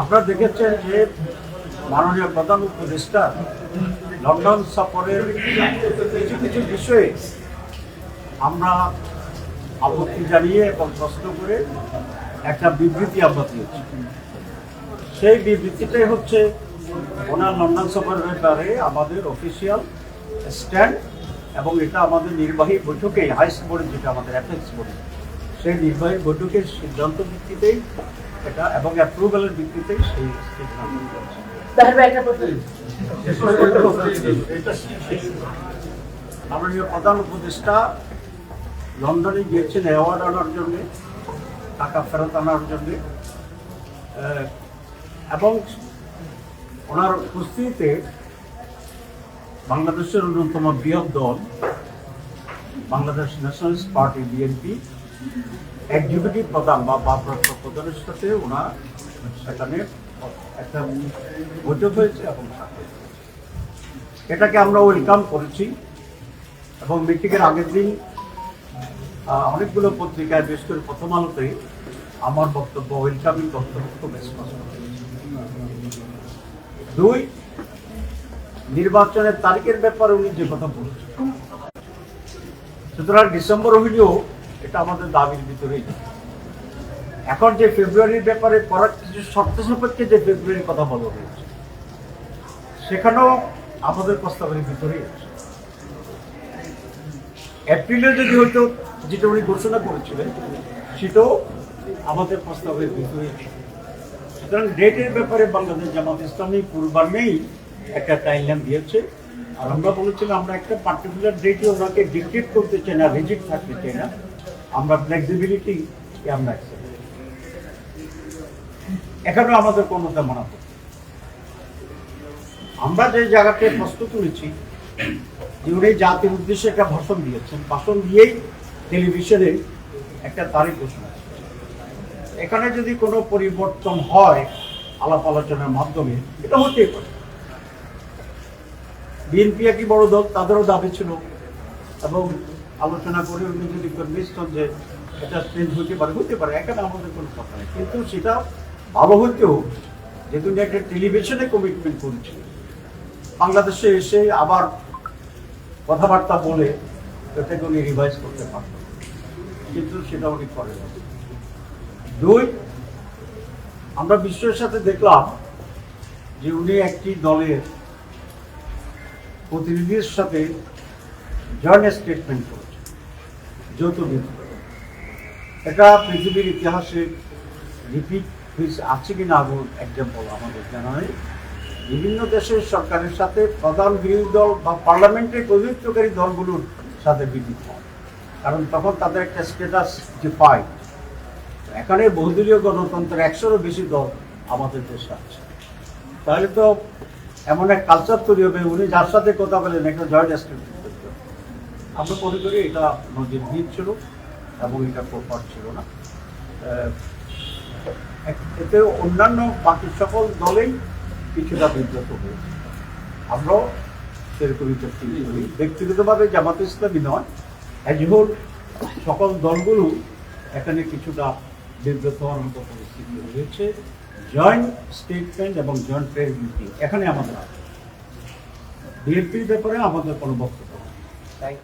আপনারা দেখেছেন যে মাননীয় প্রধান উপদেষ্টা লন্ডন সফরের কিছু কিছু বিষয়ে আমরা আপত্তি জানিয়ে এবং প্রশ্ন করে একটা বিবৃতি আমরা দিয়েছি। সেই বিবৃতিটাই হচ্ছে ওনার লন্ডন সফরের ব্যাপারে আমাদের অফিসিয়াল স্ট্যান্ড, এবং এটা আমাদের নির্বাহী বৈঠকে হাইস্ট বোর্ডে, যেটা আমাদের অ্যাপেক্স বোর্ড, সেই নির্বাহী বৈঠকের সিদ্ধান্ত ভিত্তিতেই এটা এবং অ্যাপ্রুভালের ভিত্তিতেই সেই সিদ্ধান্ত মাননীয় প্রধান উপদেষ্টা লন্ডনে গিয়েছেন অ্যাওয়ার্ড আনার জন্য, টাকা ফেরত আনার জন্য, এবং ওনার উপস্থিতিতে বাংলাদেশের অন্যতম বৃহৎ দল Bangladesh nationalist party BNP executive প্রধান বা ভারপ্রাপ্ত প্রধানের সাথে ওনার সেখানে একটা বৈঠক হয়েছে এবং এটাকে আমরা ওয়েলকাম করেছি। এবং মিটিংয়ের আগের দিন অনেকগুলো পত্রিকায়, বিশেষ করে প্রথম আলোতে আমার বক্তব্য, ওয়েলকামিং বক্তব্য খুব স্পষ্ট। দুই, নির্বাচনের তারিখের ব্যাপারে উনি যে কথা বলেছেন, সুতরাং ডিসেম্বর হইলেও এটা আমাদের দাবির ভিতরেই। এখন যে ফেব্রুয়ারির ব্যাপারে করার কিছু শর্ত সাপেক্ষে যে ফেব্রুয়ারির কথা বলা হয়েছে, সেখানেও আমাদের প্রস্তাবের ভিতরেই আছে। এপ্রিলে যদি হয়তো যেটা উনি ঘোষণা করেছিলেন, সেটাও আমাদের প্রস্তাবের ভিতরে। সুতরাং ডেটের ব্যাপারে বাংলাদেশ জামাত ইসলামী পূর্বাহ্নেই একটা টাইমলাইন দিয়েছে, আর আমরা বলেছিলাম আমরা একটা পার্টিকুলার ডেটে ওনাকে ডিক্টেট করতে চাই না, রিজিড থাকতে চাই না, আমরা ফ্লেক্সিবিলিটি আমরা এখানেও আমাদের কোনো তেমন আপত্তি। আমরা যে জায়গাতে প্রশ্ন তুলেছি যে উনি জাতির উদ্দেশ্যে একটা ভাষণ দিয়েছেন, ভাষণ দিয়েই টেলিভিশনে একটা তারিখ ঘোষণা। এখানে যদি কোনো পরিবর্তন হয় আলাপ আলোচনার মাধ্যমে, এটা হতেই পারে। বিএনপি একই বড় দল, তাদেরও দাবি ছিল, এবং আলোচনা করে উনি যদি কনভিন্স হন যে এটা চেঞ্জ হতে পারে, এখানে আমাদের কোনো কথা নেই। কিন্তু সেটা ভালো হইতেও, যেহেতু একটা টেলিভিশনে কমিটমেন্ট করেছিল, বাংলাদেশে এসে আবার কথাবার্তা বলে এটাকে উনি রিভাইজ করতে পারত, কিন্তু সেটা উনি করেন। দুই, আমরা বিশ্বের সাথে দেখলাম যে উনি একটি দলের প্রতিনিধির সাথে জয়েন্ট স্টেটমেন্ট করেছেন, যৌথ বিবৃতি। এটা পৃথিবীর ইতিহাসে রিপিট আছে কিনা আগুন এক্সাম্পল আমাদের জানা নেই। বিভিন্ন দেশের সরকারের সাথে প্রধান বিরোধী দল বা পার্লামেন্টের প্রতিনিধিত্বকারী দলগুলোর সাথে বিবৃতি হয়, কারণ তখন তাদের একটা স্ট্যাটাস যে পায়। এখানে বহুদলীয় গণতন্ত্রের 100-এরও বেশি দল আমাদের দেশে আছে, তাহলে তো এমন এক কালচার তৈরি হবে, উনি যার সাথে কথা বলেন একটা জয়েন্ট স্টেটমেন্ট করতে হবে। আমরা মনে করি এটা নজিরবিহীন ছিল এবং এটা প্রপার ছিল না। এতে অন্যান্য বাকি সকল দলেই কিছুটা বিব্রত হয়েছে, আমরাও সেরকমই করি। ব্যক্তিগতভাবে জামাত ইসলামী নয়, অ্যাজ হোল সকল দলগুলো এখানে কিছুটা বিব্রত হওয়ার মতো পরিস্থিতি হয়েছে। জয়েন্ট স্টেটমেন্ট এবং জয়েন্ট প্রেস মিটিং এখানে আমাদের বিএনপির ব্যাপারে আমাদের কোনো বক্তব্য নেই।